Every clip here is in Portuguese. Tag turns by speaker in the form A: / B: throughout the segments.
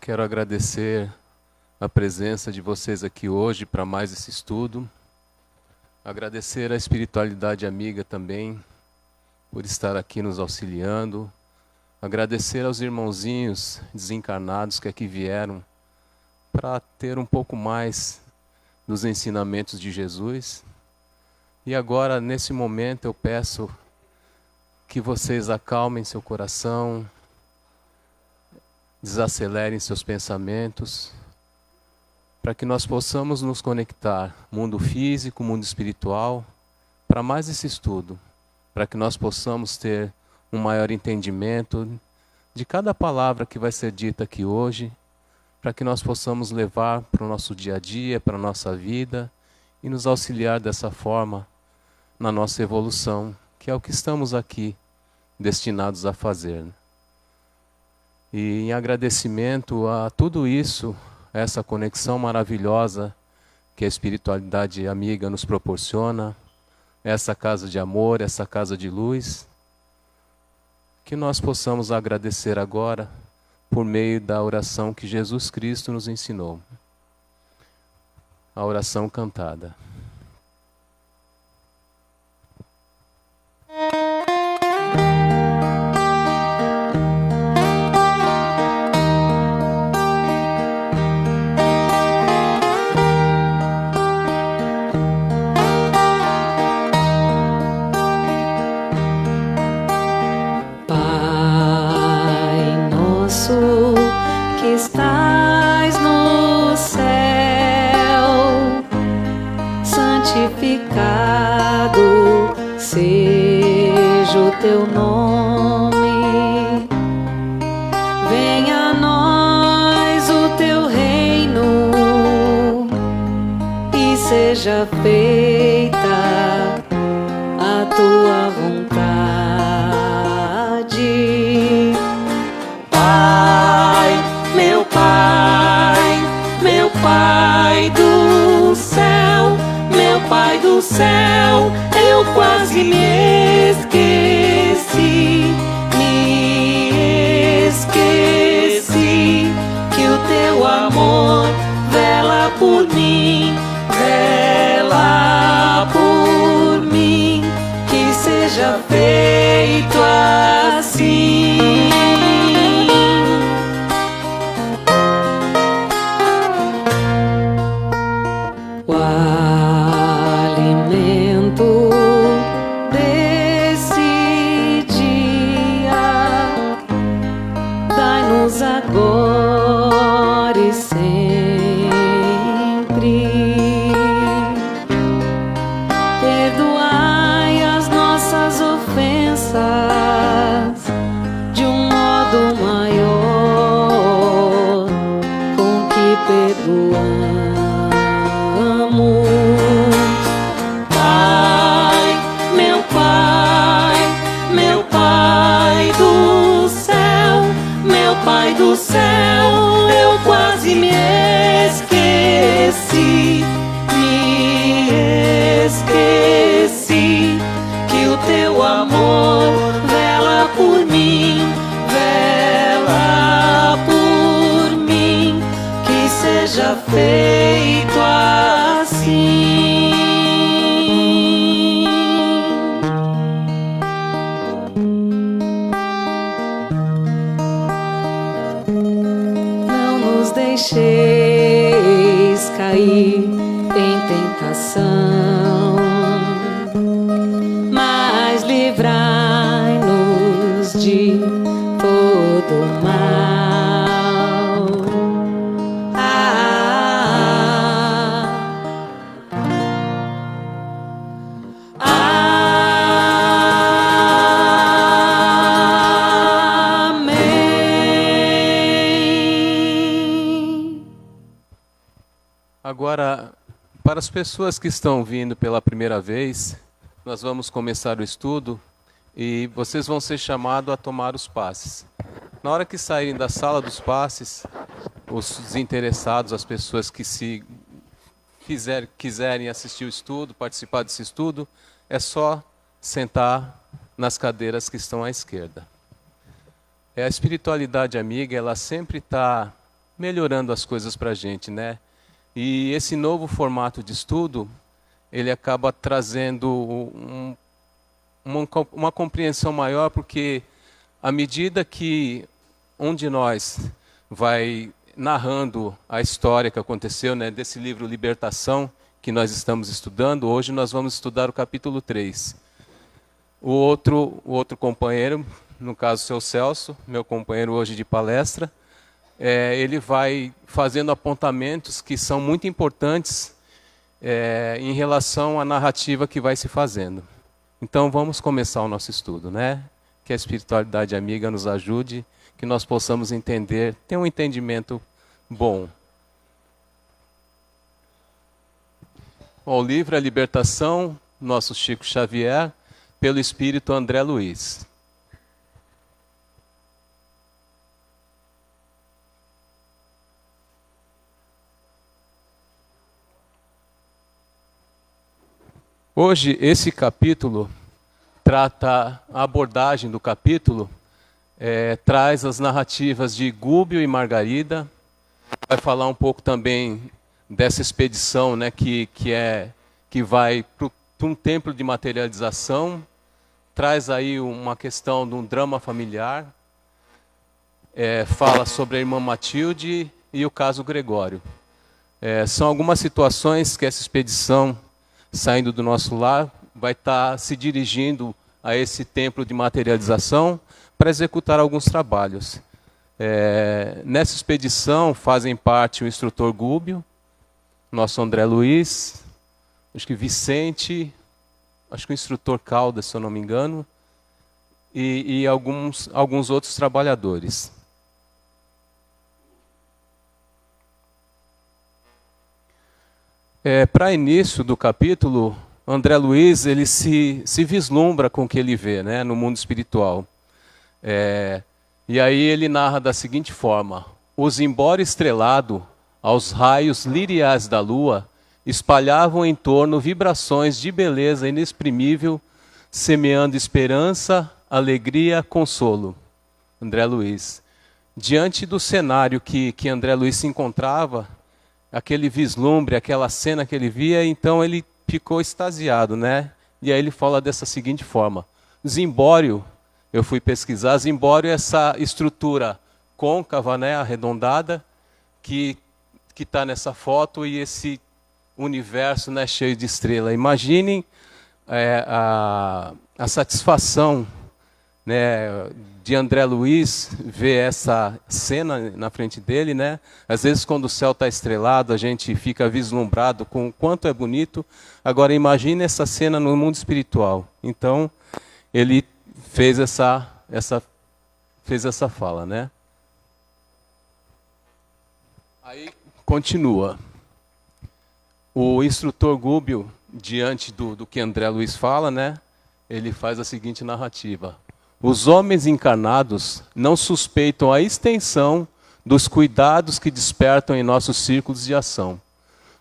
A: Quero agradecer a presença de vocês aqui hoje para mais esse estudo. Agradecer a espiritualidade amiga também por estar aqui nos auxiliando. Agradecer aos irmãozinhos desencarnados que aqui vieram para ter um pouco mais dos ensinamentos de Jesus. E agora, nesse momento, eu peço que vocês acalmem seu coração, desacelerem seus pensamentos, para que nós possamos nos conectar, mundo físico, mundo espiritual, para mais esse estudo, para que nós possamos ter um maior entendimento de cada palavra que vai ser dita aqui hoje, para que nós possamos levar para o nosso dia a dia, para a nossa vida, e nos auxiliar dessa forma na nossa evolução, que é o que estamos aqui destinados a fazer. E em agradecimento a tudo isso, a essa conexão maravilhosa que a espiritualidade amiga nos proporciona, essa casa de amor, essa casa de luz, que nós possamos agradecer agora por meio da oração que Jesus Cristo nos ensinou. A oração cantada.
B: Estás no céu, santificado seja o teu nome. Venha a nós o teu reino e seja feita a tua vontade. Meu Pai do céu, meu Pai do céu, eu quase me esqueci que o teu amor vela por mim, que seja feito assim. O alimento desse dia, dai-nos agora e sempre. Perdoai as nossas ofensas de um modo maior com que perdoamos. Pai do céu, eu quase me esqueci que o teu amor vela por mim, que seja feito assim. Deixeis cair em tentação, mas livrai-nos de todo mal.
A: Agora, para as pessoas que estão vindo pela primeira vez, nós vamos começar o estudo e vocês vão ser chamados a tomar os passes. Na hora que saírem da sala dos passes, os interessados, as pessoas que quiserem assistir o estudo, participar desse estudo, é só sentar nas cadeiras que estão à esquerda. A espiritualidade amiga, ela sempre está melhorando as coisas para a gente, né? E esse novo formato de estudo, ele acaba trazendo uma compreensão maior, porque à medida que um de nós vai narrando a história que aconteceu, né, desse livro Libertação, que nós estamos estudando, hoje nós vamos estudar o capítulo 3. O outro companheiro, no caso o seu Celso, meu companheiro hoje de palestra, ele vai fazendo apontamentos que são muito importantes em relação à narrativa que vai se fazendo. Então vamos começar o nosso estudo, né? Que a espiritualidade amiga nos ajude, que nós possamos entender, ter um entendimento bom. Bom, o livro A Libertação, nosso Chico Xavier, pelo Espírito André Luiz. Hoje, esse capítulo trata, a abordagem do capítulo traz as narrativas de Gúbio e Margarida, vai falar um pouco também dessa expedição, né, que vai para um templo de materialização, traz aí uma questão de um drama familiar, fala sobre a irmã Matilde e o caso Gregório. São algumas situações que essa expedição, saindo do nosso lar, vai estar se dirigindo a esse templo de materialização para executar alguns trabalhos. Nessa expedição fazem parte o instrutor Gúbio, nosso André Luiz, acho que Vicente, acho que o instrutor Caldas, se eu não me engano, e alguns outros trabalhadores. Para início do capítulo, André Luiz ele se vislumbra com o que ele vê, né, no mundo espiritual. E aí ele narra da seguinte forma: o zimbório estrelado, aos raios liriais da lua, espalhavam em torno vibrações de beleza inexprimível, semeando esperança, alegria, consolo. André Luiz. Diante do cenário que André Luiz se encontrava, aquele vislumbre, aquela cena que ele via, então ele ficou extasiado, né? E aí ele fala dessa seguinte forma: zimbório, eu fui pesquisar, zimbório é essa estrutura côncava, né, arredondada, que está nessa foto, e esse universo, né, cheio de estrela. Imaginem a satisfação, né, de André Luiz ver essa cena na frente dele, né? Às vezes quando o céu está estrelado, a gente fica vislumbrado com o quanto é bonito. Agora imagine essa cena no mundo espiritual. Então ele fez essa fala, né? Aí continua. O instrutor Gúbio, diante do que André Luiz fala, né? Ele faz a seguinte narrativa: os homens encarnados não suspeitam a extensão dos cuidados que despertam em nossos círculos de ação.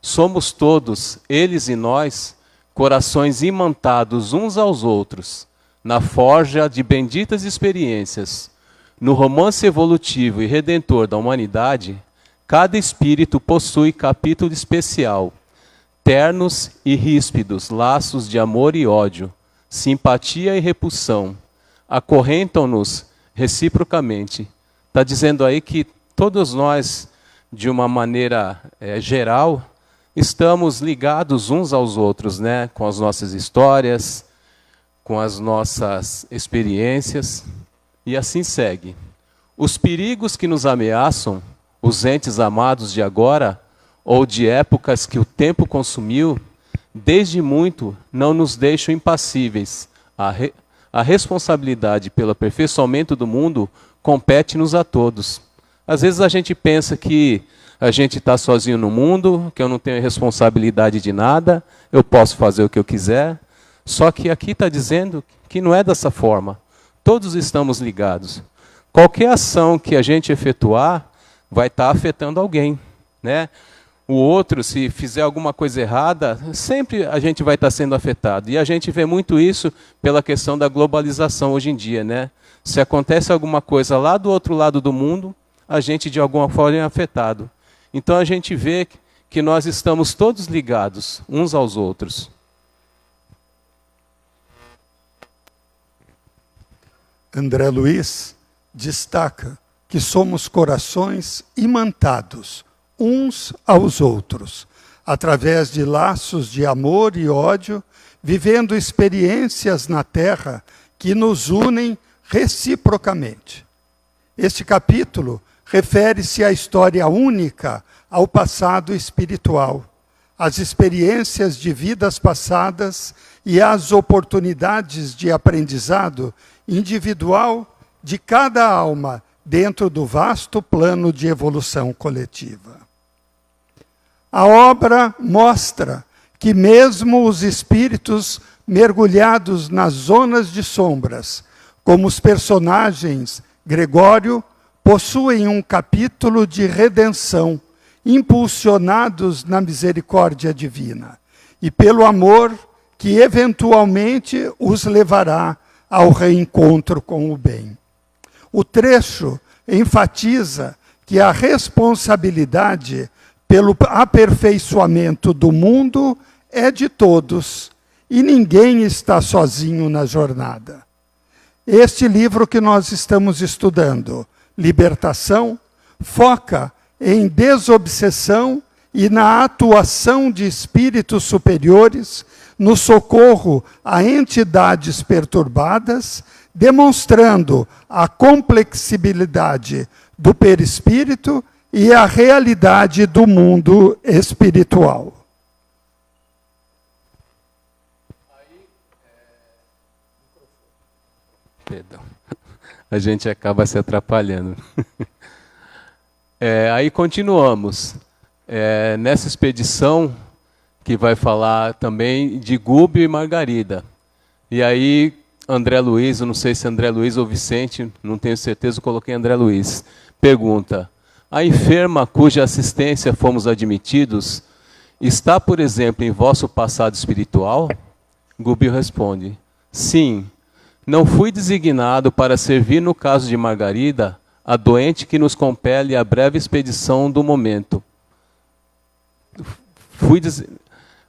A: Somos todos, eles e nós, corações imantados uns aos outros, na forja de benditas experiências. No romance evolutivo e redentor da humanidade, cada espírito possui capítulo especial, ternos e ríspidos laços de amor e ódio, simpatia e repulsão, acorrentam-nos reciprocamente. Está dizendo aí que todos nós, de uma maneira geral, estamos ligados uns aos outros, né? Com as nossas histórias, com as nossas experiências, e assim segue. Os perigos que nos ameaçam, os entes amados de agora, ou de épocas que o tempo consumiu, desde muito não nos deixam impassíveis. A responsabilidade pelo aperfeiçoamento do mundo compete-nos a todos. Às vezes a gente pensa que a gente está sozinho no mundo, que eu não tenho responsabilidade de nada, eu posso fazer o que eu quiser. Só que aqui está dizendo que não é dessa forma. Todos estamos ligados. Qualquer ação que a gente efetuar vai estar afetando alguém, né? O outro, se fizer alguma coisa errada, sempre a gente vai estar sendo afetado. E a gente vê muito isso pela questão da globalização hoje em dia, né? Se acontece alguma coisa lá do outro lado do mundo, a gente de alguma forma é afetado. Então a gente vê que nós estamos todos ligados uns aos outros.
C: André Luiz destaca que somos corações imantados uns aos outros, através de laços de amor e ódio, vivendo experiências na Terra que nos unem reciprocamente. Este capítulo refere-se à história única, ao passado espiritual, às experiências de vidas passadas e às oportunidades de aprendizado individual de cada alma dentro do vasto plano de evolução coletiva. A obra mostra que mesmo os espíritos mergulhados nas zonas de sombras, como os personagens Gregório, possuem um capítulo de redenção, impulsionados na misericórdia divina, e pelo amor que eventualmente os levará ao reencontro com o bem. O trecho enfatiza que a responsabilidade pelo aperfeiçoamento do mundo é de todos, e ninguém está sozinho na jornada. Este livro que nós estamos estudando, Libertação, foca em desobsessão e na atuação de espíritos superiores no socorro a entidades perturbadas, demonstrando a complexibilidade do perispírito e a realidade do mundo espiritual.
A: Perdão. A gente acaba se atrapalhando. Aí continuamos. Nessa expedição, que vai falar também de Gúbio e Margarida. E aí, André Luiz, eu não sei se é André Luiz ou Vicente, não tenho certeza, eu coloquei André Luiz, pergunta: a enferma cuja assistência fomos admitidos está, por exemplo, em vosso passado espiritual? Gúbio responde: sim, não fui designado para servir no caso de Margarida, a doente que nos compele a breve expedição do momento.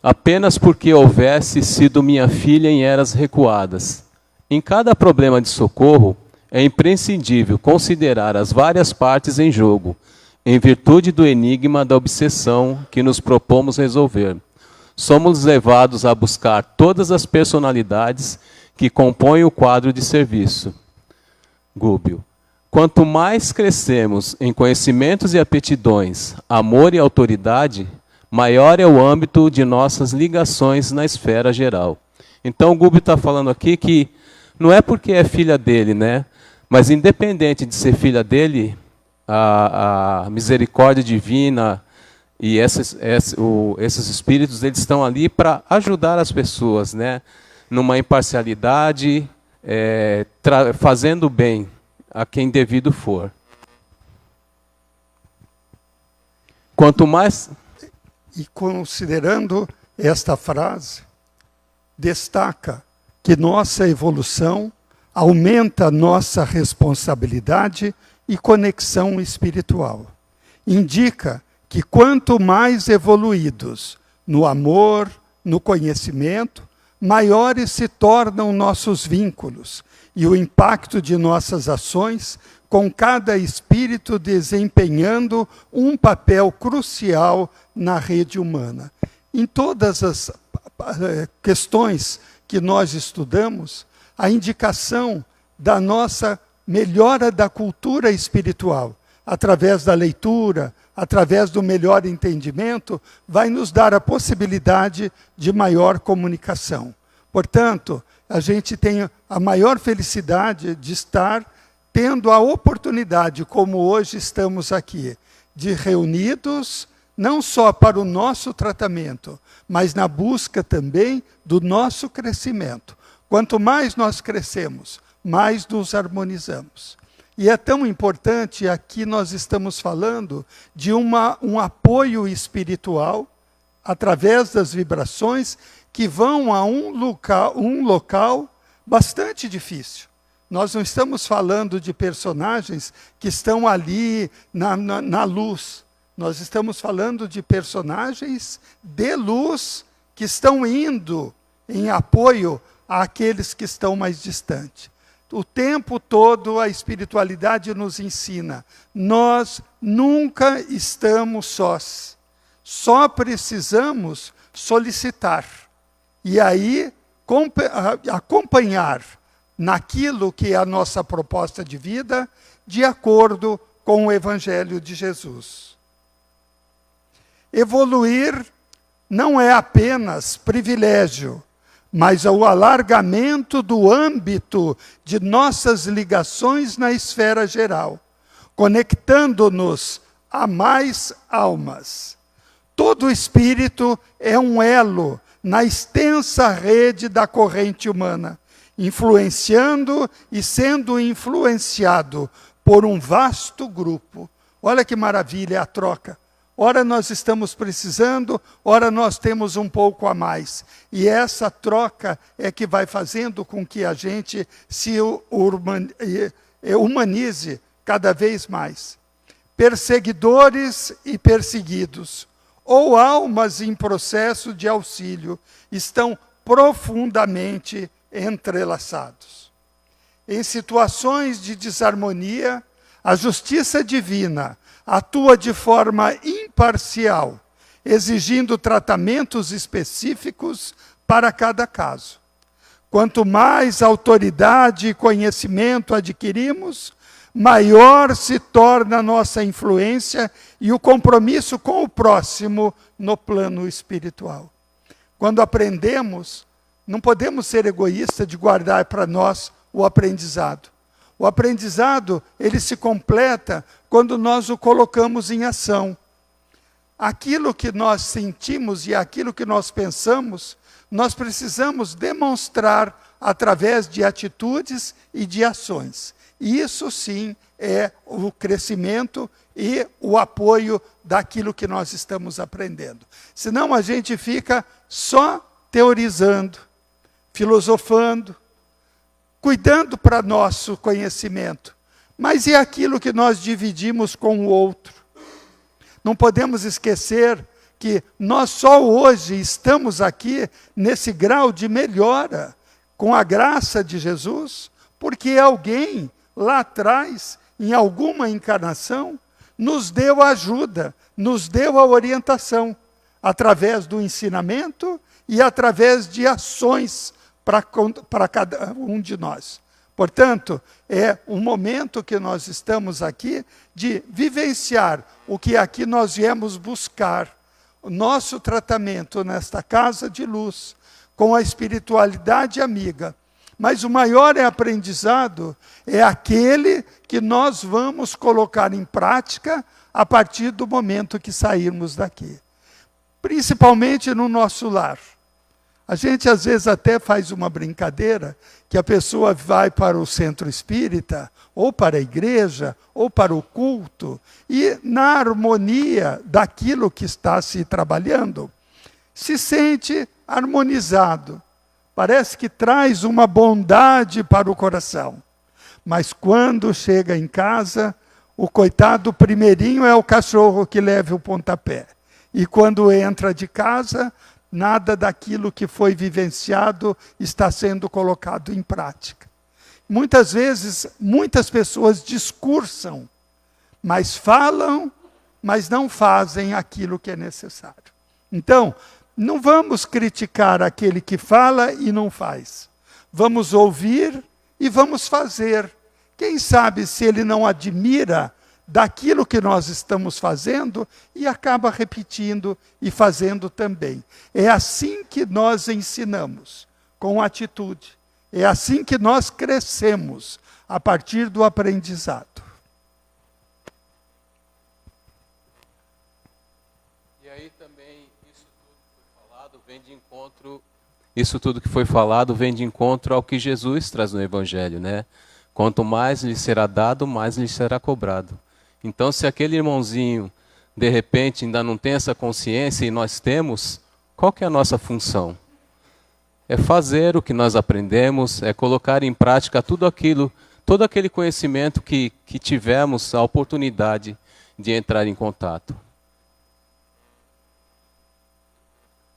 A: Apenas porque houvesse sido minha filha em eras recuadas. Em cada problema de socorro, é imprescindível considerar as várias partes em jogo, em virtude do enigma da obsessão que nos propomos resolver. Somos levados a buscar todas as personalidades que compõem o quadro de serviço. Gúbio: quanto mais crescemos em conhecimentos e aptidões, amor e autoridade, maior é o âmbito de nossas ligações na esfera geral. Então o Gúbio está falando aqui que não é porque é filha dele, né? Mas independente de ser filha dele, a misericórdia divina e esses espíritos, eles estão ali para ajudar as pessoas, né? Numa imparcialidade, fazendo bem a quem devido for. Quanto mais...
C: E considerando esta frase, destaca que nossa evolução aumenta nossa responsabilidade e conexão espiritual. Indica que quanto mais evoluídos no amor, no conhecimento, maiores se tornam nossos vínculos e o impacto de nossas ações, com cada espírito desempenhando um papel crucial na rede humana. Em todas as questões que nós estudamos, a indicação da nossa melhora da cultura espiritual, através da leitura, através do melhor entendimento, vai nos dar a possibilidade de maior comunicação. Portanto, a gente tem a maior felicidade de estar tendo a oportunidade, como hoje estamos aqui, de reunidos, não só para o nosso tratamento, mas na busca também do nosso crescimento. Quanto mais nós crescemos, mais nos harmonizamos. E é tão importante, aqui nós estamos falando de um apoio espiritual, através das vibrações, que vão a um local bastante difícil. Nós não estamos falando de personagens que estão ali na luz. Nós estamos falando de personagens de luz que estão indo em apoio àqueles que estão mais distantes. O tempo todo a espiritualidade nos ensina, nós nunca estamos sós. Só precisamos solicitar. E aí acompanhar naquilo que é a nossa proposta de vida, de acordo com o Evangelho de Jesus. Evoluir não é apenas privilégio, mas o alargamento do âmbito de nossas ligações na esfera geral, conectando-nos a mais almas. Todo espírito é um elo na extensa rede da corrente humana, influenciando e sendo influenciado por um vasto grupo. Olha que maravilha a troca. Ora nós estamos precisando, ora nós temos um pouco a mais. E essa troca é que vai fazendo com que a gente se humanize cada vez mais. Perseguidores e perseguidos, ou almas em processo de auxílio, estão profundamente entrelaçados. Em situações de desarmonia, a justiça divina atua de forma imparcial, exigindo tratamentos específicos para cada caso. Quanto mais autoridade e conhecimento adquirimos, maior se torna a nossa influência e o compromisso com o próximo no plano espiritual. Quando aprendemos, não podemos ser egoístas de guardar para nós o aprendizado. O aprendizado, ele se completa quando nós o colocamos em ação. Aquilo que nós sentimos e aquilo que nós pensamos, nós precisamos demonstrar através de atitudes e de ações. E isso sim é o crescimento e o apoio daquilo que nós estamos aprendendo. Senão a gente fica só teorizando, filosofando, cuidando para nosso conhecimento. Mas e aquilo que nós dividimos com o outro? Não podemos esquecer que nós só hoje estamos aqui nesse grau de melhora, com a graça de Jesus, porque alguém lá atrás, em alguma encarnação, nos deu a ajuda, nos deu a orientação, através do ensinamento e através de ações para cada um de nós. Portanto, é um momento que nós estamos aqui de vivenciar o que aqui nós viemos buscar, o nosso tratamento nesta casa de luz, com a espiritualidade amiga. Mas o maior aprendizado é aquele que nós vamos colocar em prática a partir do momento que sairmos daqui. Principalmente no nosso lar. A gente às vezes até faz uma brincadeira que a pessoa vai para o centro espírita, ou para a igreja, ou para o culto, e na harmonia daquilo que está se trabalhando, se sente harmonizado. Parece que traz uma bondade para o coração. Mas quando chega em casa, o coitado primeirinho é o cachorro que leva o pontapé. E quando entra de casa, nada daquilo que foi vivenciado está sendo colocado em prática. Muitas vezes, muitas pessoas discursam, mas falam, mas não fazem aquilo que é necessário. Então, não vamos criticar aquele que fala e não faz. Vamos ouvir e vamos fazer. Quem sabe se ele não admira daquilo que nós estamos fazendo e acaba repetindo e fazendo também. É assim que nós ensinamos, com atitude. É assim que nós crescemos, a partir do aprendizado.
A: E aí também, isso tudo que foi falado vem de encontro ao que Jesus traz no Evangelho, né? Quanto mais lhe será dado, mais lhe será cobrado. Então, se aquele irmãozinho, de repente, ainda não tem essa consciência e nós temos, qual que é a nossa função? é fazer o que nós aprendemos, é colocar em prática tudo aquilo, todo aquele conhecimento que tivemos a oportunidade de entrar em contato.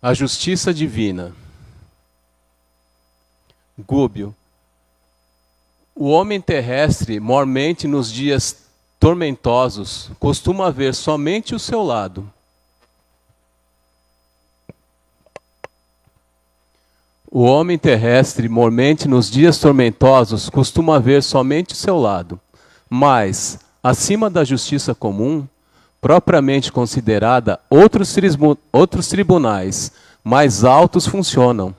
A: A justiça divina. Gúbio. O homem terrestre, mormente nos dias tormentosos, costuma ver somente o seu lado. O homem terrestre, mormente nos dias tormentosos, costuma ver somente o seu lado. Mas, acima da justiça comum, propriamente considerada, outros tribunais mais altos funcionam.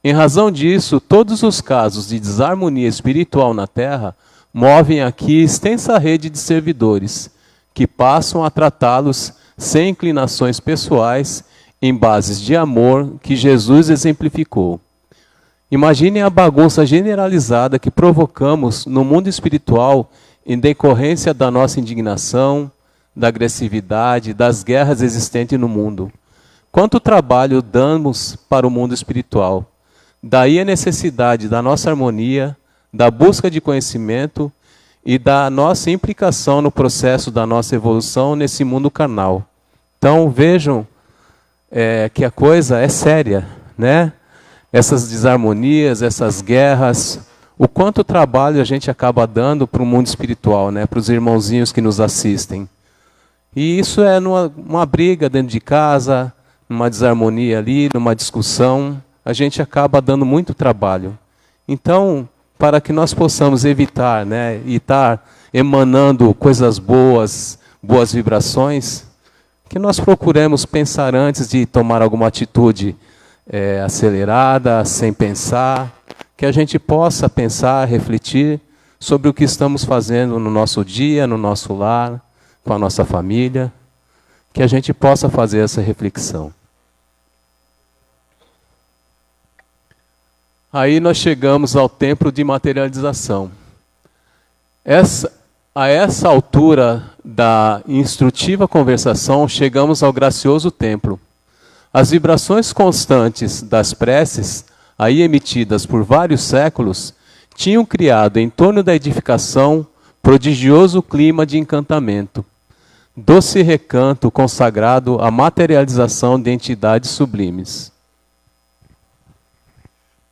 A: Em razão disso, todos os casos de desarmonia espiritual na Terra movem aqui extensa rede de servidores, que passam a tratá-los sem inclinações pessoais, em bases de amor que Jesus exemplificou. Imaginem a bagunça generalizada que provocamos no mundo espiritual em decorrência da nossa indignação, da agressividade, das guerras existentes no mundo. Quanto trabalho damos para o mundo espiritual? Daí a necessidade da nossa harmonia, da busca de conhecimento e da nossa implicação no processo da nossa evolução nesse mundo carnal. Então vejam que a coisa é séria, né? Essas desarmonias, essas guerras, o quanto trabalho a gente acaba dando para o mundo espiritual, né? Para os irmãozinhos que nos assistem. E isso é numa briga dentro de casa, numa desarmonia ali, numa discussão, a gente acaba dando muito trabalho. Então, para que nós possamos evitar, né, e estar emanando coisas boas, boas vibrações, que nós procuremos pensar antes de tomar alguma atitude acelerada, sem pensar, que a gente possa pensar, refletir sobre o que estamos fazendo no nosso dia, no nosso lar, com a nossa família, que a gente possa fazer essa reflexão. Aí nós chegamos ao templo de materialização. A essa altura da instrutiva conversação, chegamos ao gracioso templo. As vibrações constantes das preces, aí emitidas por vários séculos, tinham criado em torno da edificação prodigioso clima de encantamento, doce recanto consagrado à materialização de entidades sublimes.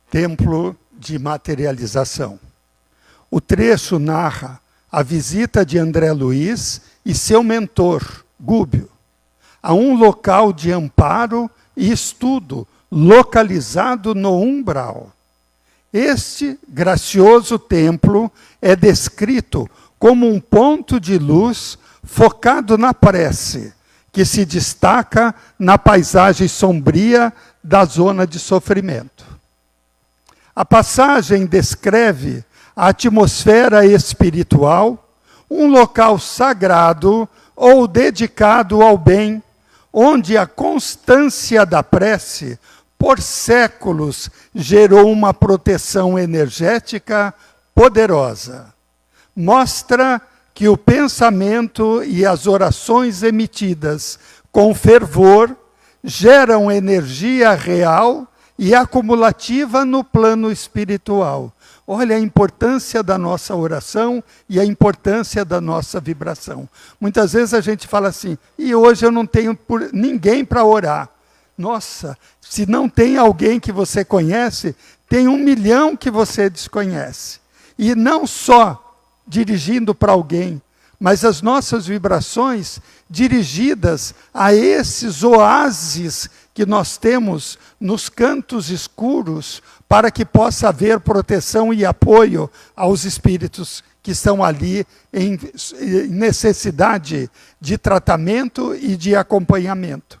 C: Templo de materialização. O trecho narra a visita de André Luiz e seu mentor, Gúbio, a um local de amparo e estudo localizado no umbral. Este gracioso templo é descrito como um ponto de luz focado na prece, que se destaca na paisagem sombria da zona de sofrimento. A passagem descreve a atmosfera espiritual, um local sagrado ou dedicado ao bem, onde a constância da prece, por séculos, gerou uma proteção energética poderosa. Mostra que o pensamento e as orações emitidas com fervor geram energia real e acumulativa no plano espiritual. Olha a importância da nossa oração e a importância da nossa vibração. Muitas vezes a gente fala assim, e hoje eu não tenho ninguém para orar. Nossa, se não tem alguém que você conhece, tem 1 milhão que você desconhece. E não só dirigindo para alguém, mas as nossas vibrações dirigidas a esses oásis que nós temos nos cantos escuros, para que possa haver proteção e apoio aos espíritos que estão ali em necessidade de tratamento e de acompanhamento.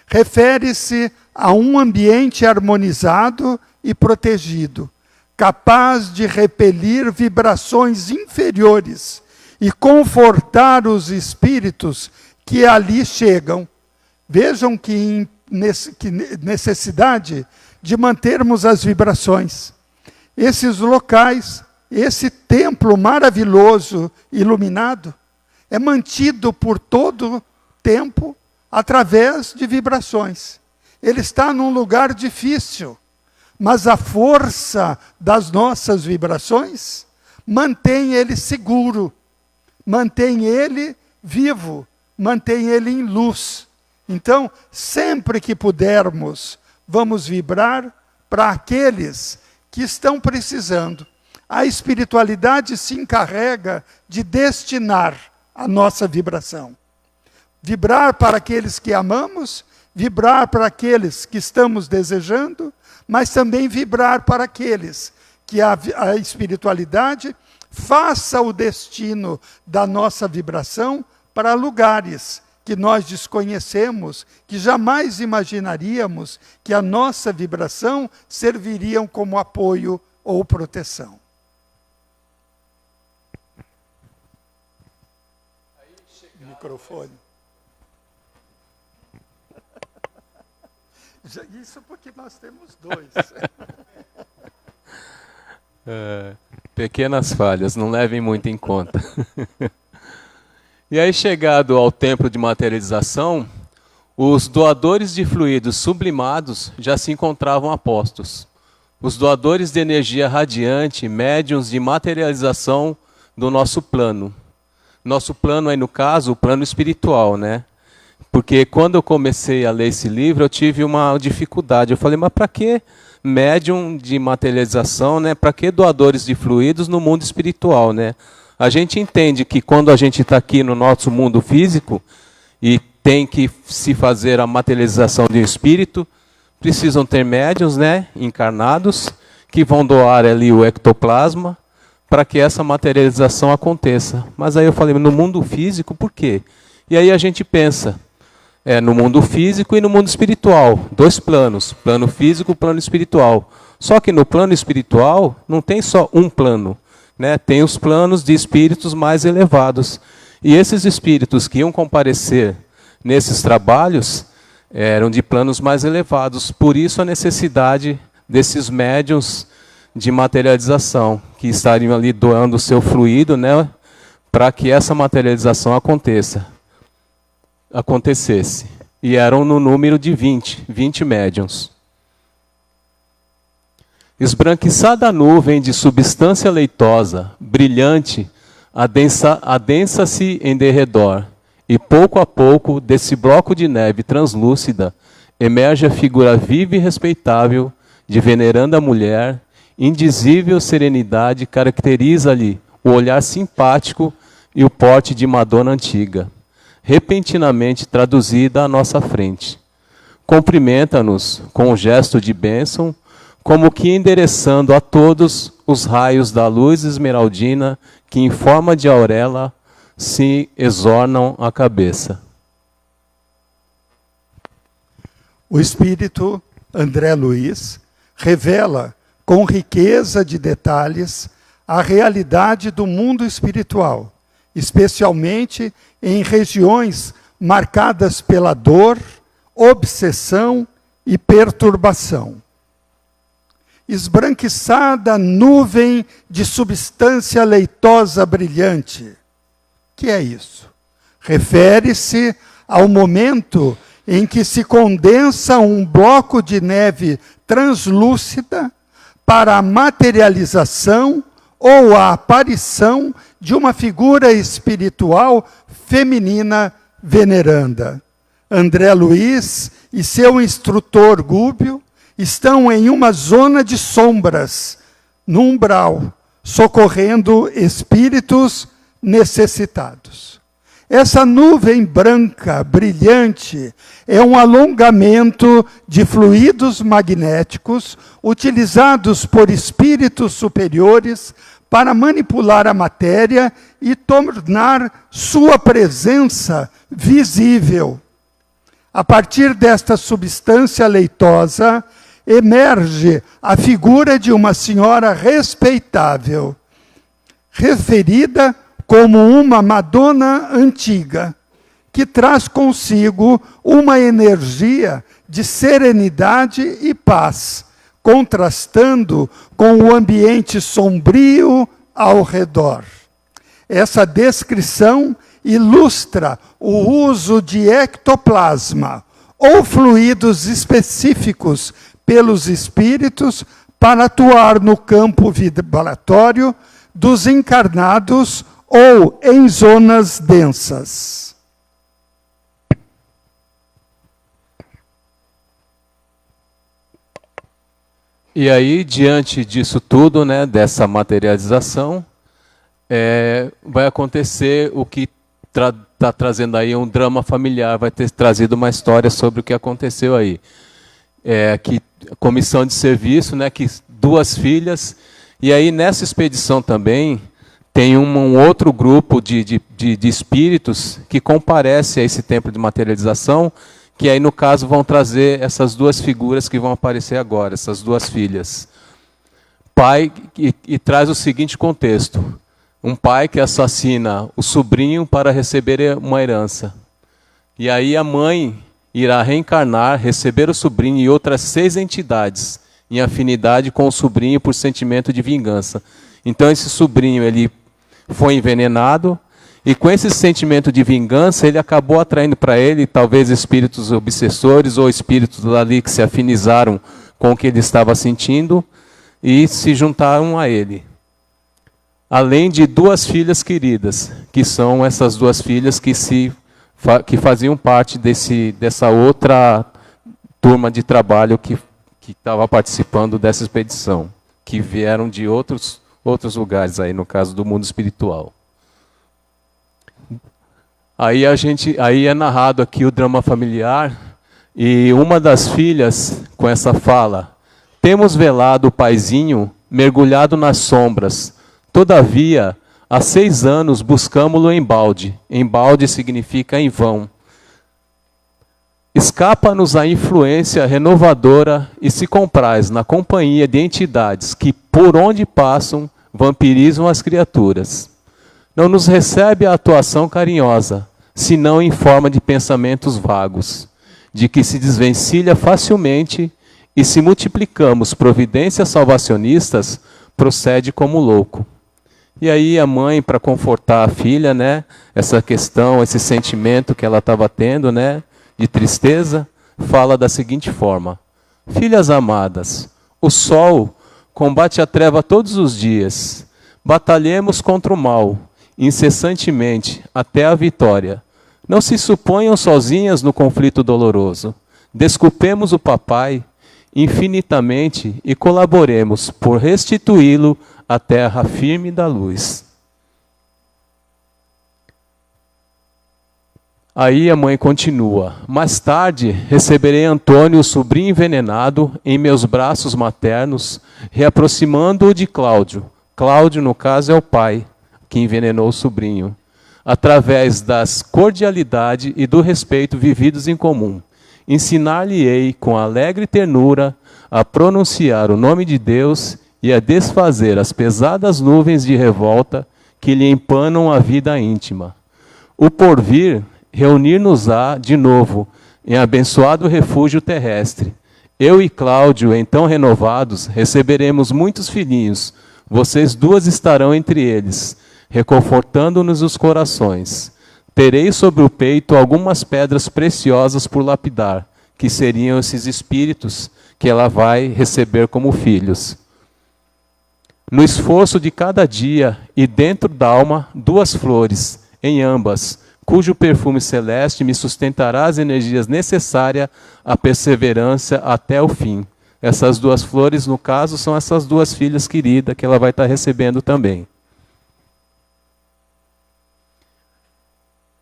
C: Refere-se a um ambiente harmonizado e protegido, capaz de repelir vibrações inferiores e confortar os espíritos que ali chegam. Vejam que necessidade de mantermos as vibrações. Esses locais, esse templo maravilhoso, iluminado, é mantido por todo tempo através de vibrações. Ele está num lugar difícil, mas a força das nossas vibrações mantém ele seguro, mantém ele vivo, mantém ele em luz. Então, sempre que pudermos, vamos vibrar para aqueles que estão precisando. A espiritualidade se encarrega de destinar a nossa vibração. Vibrar para aqueles que amamos, vibrar para aqueles que estamos desejando, mas também vibrar para aqueles que a espiritualidade faça o destino da nossa vibração para lugares que nós desconhecemos, que jamais imaginaríamos que a nossa vibração serviriam como apoio ou proteção. Microfone. Isso porque nós temos dois.
A: Pequenas falhas, não levem muito em conta. E aí, chegado ao tempo de materialização, os doadores de fluidos sublimados já se encontravam a postos. Os doadores de energia radiante, médiuns de materialização do nosso plano. Nosso plano aí, no caso, o plano espiritual, né? Porque quando eu comecei a ler esse livro, eu tive uma dificuldade. Eu falei, mas para que médium de materialização, né? Para que doadores de fluidos no mundo espiritual, né? A gente entende que quando a gente está aqui no nosso mundo físico e tem que se fazer a materialização de um espírito, precisam ter médiuns, né, encarnados, que vão doar ali o ectoplasma para que essa materialização aconteça. Mas aí eu falei, no mundo físico, por quê? E aí a gente pensa, no mundo físico e no mundo espiritual, dois planos, plano físico e plano espiritual. Só que no plano espiritual não tem só um plano, né? Tem os planos de espíritos mais elevados. E esses espíritos que iam comparecer nesses trabalhos eram de planos mais elevados. Por isso a necessidade desses médiuns de materialização, que estariam ali doando o seu fluido, né, para que essa materialização acontecesse. E eram no número de 20 médiuns. Esbranquiçada a nuvem de substância leitosa, brilhante, adensa-se em derredor, e pouco a pouco, desse bloco de neve translúcida, emerge a figura viva e respeitável de veneranda mulher. Indizível serenidade caracteriza-lhe o olhar simpático e o porte de Madonna antiga, repentinamente traduzida à nossa frente. Cumprimenta-nos com um gesto de bênção, como que endereçando a todos os raios da luz esmeraldina que em forma de auréola se exornam a cabeça.
C: O espírito André Luiz revela com riqueza de detalhes a realidade do mundo espiritual, especialmente em regiões marcadas pela dor, obsessão e perturbação. Esbranquiçada nuvem de substância leitosa brilhante. Que é isso? Refere-se ao momento em que se condensa um bloco de neve translúcida para a materialização ou a aparição de uma figura espiritual feminina veneranda. André Luiz e seu instrutor Gúbio estão em uma zona de sombras, no umbral, socorrendo espíritos necessitados. Essa nuvem branca, brilhante, é um alongamento de fluidos magnéticos utilizados por espíritos superiores para manipular a matéria e tornar sua presença visível. A partir desta substância leitosa, emerge a figura de uma senhora respeitável, referida como uma Madonna antiga, que traz consigo uma energia de serenidade e paz, contrastando com o ambiente sombrio ao redor. Essa descrição ilustra o uso de ectoplasma ou fluidos específicos pelos espíritos para atuar no campo vibratório dos encarnados ou em zonas densas.
A: E aí, diante disso tudo, né, dessa materialização, vai acontecer o que está trazendo aí um drama familiar, vai ter trazido uma história sobre o que aconteceu aí. Que comissão de serviço, né, que 2 filhas, e aí nessa expedição também tem um outro grupo de espíritos que comparece a esse tempo de materialização, que aí no caso vão trazer essas 2 figuras que vão aparecer agora, essas 2 filhas. Pai, e traz o seguinte contexto: um pai que assassina o sobrinho para receber uma herança. E aí a mãe irá reencarnar, receber o sobrinho e outras 6 entidades em afinidade com o sobrinho por sentimento de vingança. Então esse sobrinho ele foi envenenado, e com esse sentimento de vingança ele acabou atraindo para ele talvez espíritos obsessores ou espíritos ali que se afinizaram com o que ele estava sentindo e se juntaram a ele. Além de 2 filhas queridas, que são essas 2 filhas que faziam parte dessa outra turma de trabalho que estava participando dessa expedição, que vieram de outros lugares, aí, no caso do mundo espiritual. Aí é narrado aqui o drama familiar, e uma das filhas, com essa fala: temos velado o paizinho mergulhado nas sombras, todavia, há 6 anos buscamo-lo em balde. Em balde significa em vão. Escapa-nos a influência renovadora e se compraz na companhia de entidades que, por onde passam, vampirizam as criaturas. Não nos recebe a atuação carinhosa, senão em forma de pensamentos vagos, de que se desvencilha facilmente e, se multiplicamos providências salvacionistas, procede como louco. E aí a mãe, para confortar a filha, né, essa questão, esse sentimento que ela estava tendo, né, de tristeza, fala da seguinte forma: filhas amadas, o sol combate a treva todos os dias. Batalhemos contra o mal, incessantemente, até a vitória. Não se suponham sozinhas no conflito doloroso. Desculpemos o papai infinitamente e colaboremos por restituí-lo à terra firme da luz. Aí a mãe continua: mais tarde receberei Antônio, o sobrinho envenenado, em meus braços maternos, reaproximando-o de Cláudio. Cláudio, no caso, é o pai que envenenou o sobrinho, através das cordialidade e do respeito vividos em comum. Ensinar-lhe-ei com alegre ternura a pronunciar o nome de Deus e a desfazer as pesadas nuvens de revolta que lhe empanam a vida íntima. O porvir reunir-nos-á de novo em abençoado refúgio terrestre. Eu e Cláudio, então renovados, receberemos muitos filhinhos. Vocês 2 estarão entre eles, reconfortando-nos os corações. Terei sobre o peito algumas pedras preciosas por lapidar, que seriam esses espíritos que ela vai receber como filhos. No esforço de cada dia, e dentro da alma, 2 flores, em ambas, cujo perfume celeste me sustentará as energias necessárias à perseverança até o fim. Essas 2 flores, no caso, são essas 2 filhas queridas que ela vai estar recebendo também.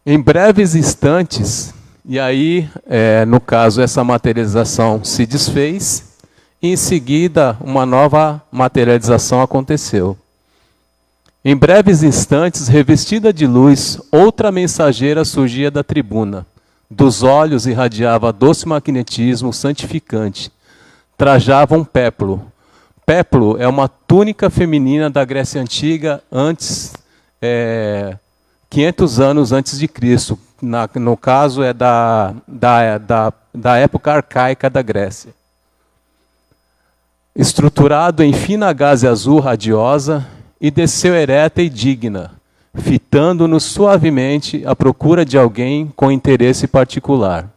A: Em breves instantes, e aí, no caso, essa materialização se desfez, e em seguida uma nova materialização aconteceu. Em breves instantes, revestida de luz, outra mensageira surgia da tribuna. Dos olhos irradiava doce magnetismo santificante. Trajava um péplo. Péplo é uma túnica feminina da Grécia Antiga, 500 anos antes de Cristo. No caso, é da época arcaica da Grécia. Estruturado em fina gaze azul radiosa, e desceu ereta e digna, fitando-nos suavemente à procura de alguém com interesse particular.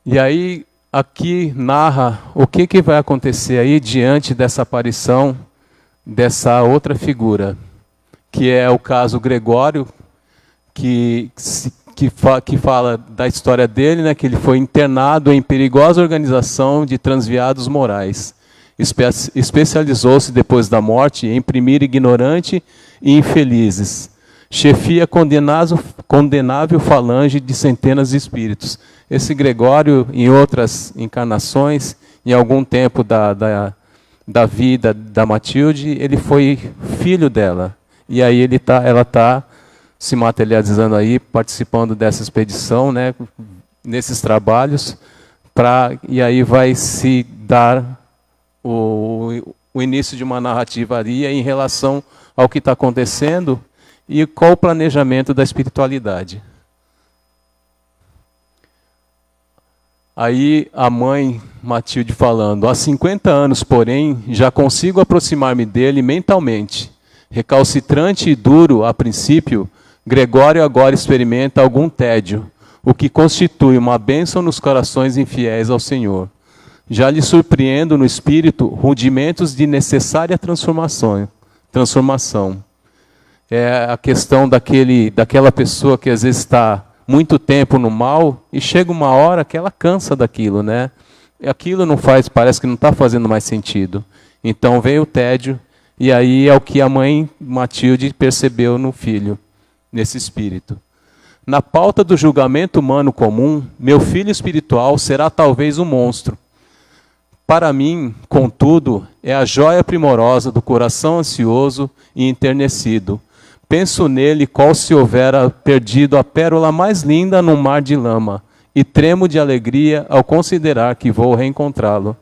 A: E aí, aqui narra o que vai acontecer aí diante dessa aparição dessa outra figura, que é o caso Gregório, que fala da história dele, né, que ele foi internado em perigosa organização de transviados morais. Especializou-se depois da morte em imprimir ignorante e infelizes. Chefia condenável falange de centenas de espíritos. Esse Gregório, em outras encarnações, em algum tempo da vida da Matilde, ele foi filho dela. E aí ela está se materializando aí, participando dessa expedição, né, nesses trabalhos, e aí vai se dar o início de uma narrativa ali em relação ao que está acontecendo e qual o planejamento da espiritualidade. Aí a mãe Matilde falando: há 50 anos, porém, já consigo aproximar-me dele mentalmente. Recalcitrante e duro a princípio, Gregório agora experimenta algum tédio, o que constitui uma bênção nos corações infiéis ao Senhor. Já lhe surpreendo no espírito rudimentos de necessária transformação. É a questão daquela pessoa que às vezes está muito tempo no mal e chega uma hora que ela cansa daquilo, né? Aquilo não faz, parece que não está fazendo mais sentido. Então veio o tédio, e aí é o que a mãe Matilde percebeu no filho, nesse espírito. Na pauta do julgamento humano comum, meu filho espiritual será talvez um monstro. Para mim, contudo, é a joia primorosa do coração ansioso e enternecido. Penso nele qual se houvera perdido a pérola mais linda num mar de lama, e tremo de alegria ao considerar que vou reencontrá-lo.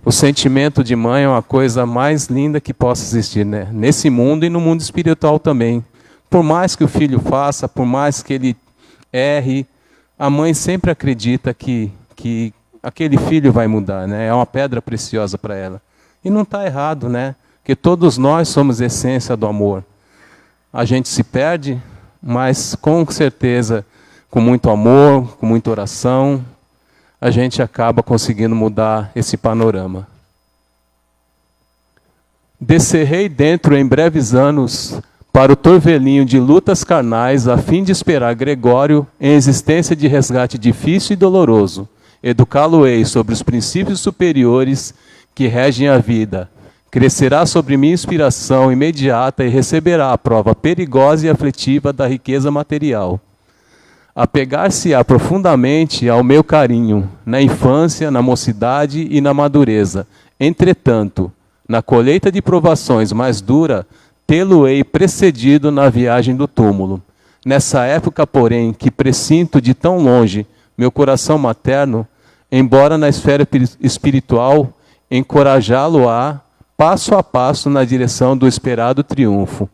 A: O sentimento de mãe é uma coisa mais linda que possa existir, né? Nesse mundo e no mundo espiritual também. Por mais que o filho faça, por mais que ele erre, a mãe sempre acredita que aquele filho vai mudar, né? É uma pedra preciosa para ela. E não está errado, né? Porque todos nós somos essência do amor. A gente se perde, mas com certeza, com muito amor, com muita oração, a gente acaba conseguindo mudar esse panorama. Descerrei dentro em breves anos para o torvelinho de lutas carnais, a fim de esperar Gregório em existência de resgate difícil e doloroso. Educá-lo-ei sobre os princípios superiores que regem a vida. Crescerá sobre minha inspiração imediata e receberá a prova perigosa e aflitiva da riqueza material. Apegar-se-á profundamente ao meu carinho, na infância, na mocidade e na madureza. Entretanto, na colheita de provações mais dura, tê-lo-ei precedido na viagem do túmulo. Nessa época, porém, que presinto de tão longe meu coração materno, embora na esfera espiritual, encorajá-lo-á passo a passo na direção do esperado triunfo.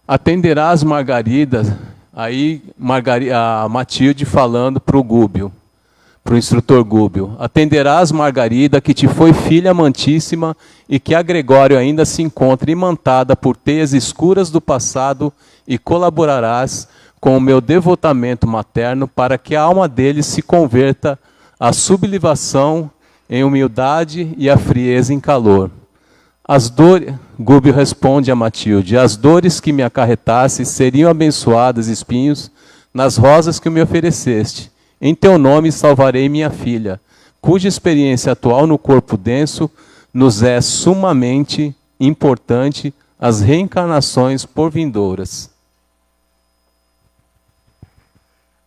A: Atenderás Margarida, aí a Matilde falando para o Gúbio, para o instrutor Gúbio. Atenderás Margarida, que te foi filha amantíssima e que a Gregório ainda se encontra imantada por teias escuras do passado, e colaborarás com o meu devotamento materno para que a alma dele se converta à sublimação em humildade e a frieza em calor. Gúbio responde a Matilde: as dores que me acarretasse seriam abençoadas espinhos nas rosas que me ofereceste. Em teu nome salvarei minha filha, cuja experiência atual no corpo denso nos é sumamente importante às reencarnações por vindouras.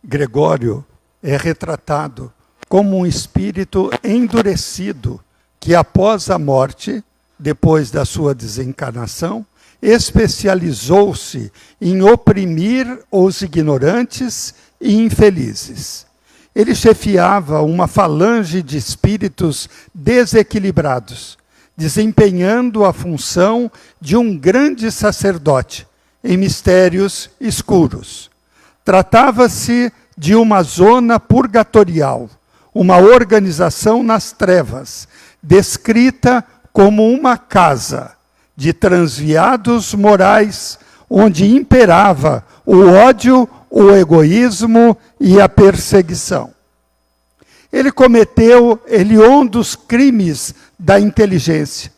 C: Gregório é retratado como um espírito endurecido que, após a morte, depois da sua desencarnação, especializou-se em oprimir os ignorantes e infelizes. Ele chefiava uma falange de espíritos desequilibrados, desempenhando a função de um grande sacerdote em mistérios escuros. Tratava-se de uma zona purgatorial, uma organização nas trevas, descrita como uma casa de transviados morais, onde imperava o ódio, o egoísmo e a perseguição. Ele cometeu hediondos crimes da inteligência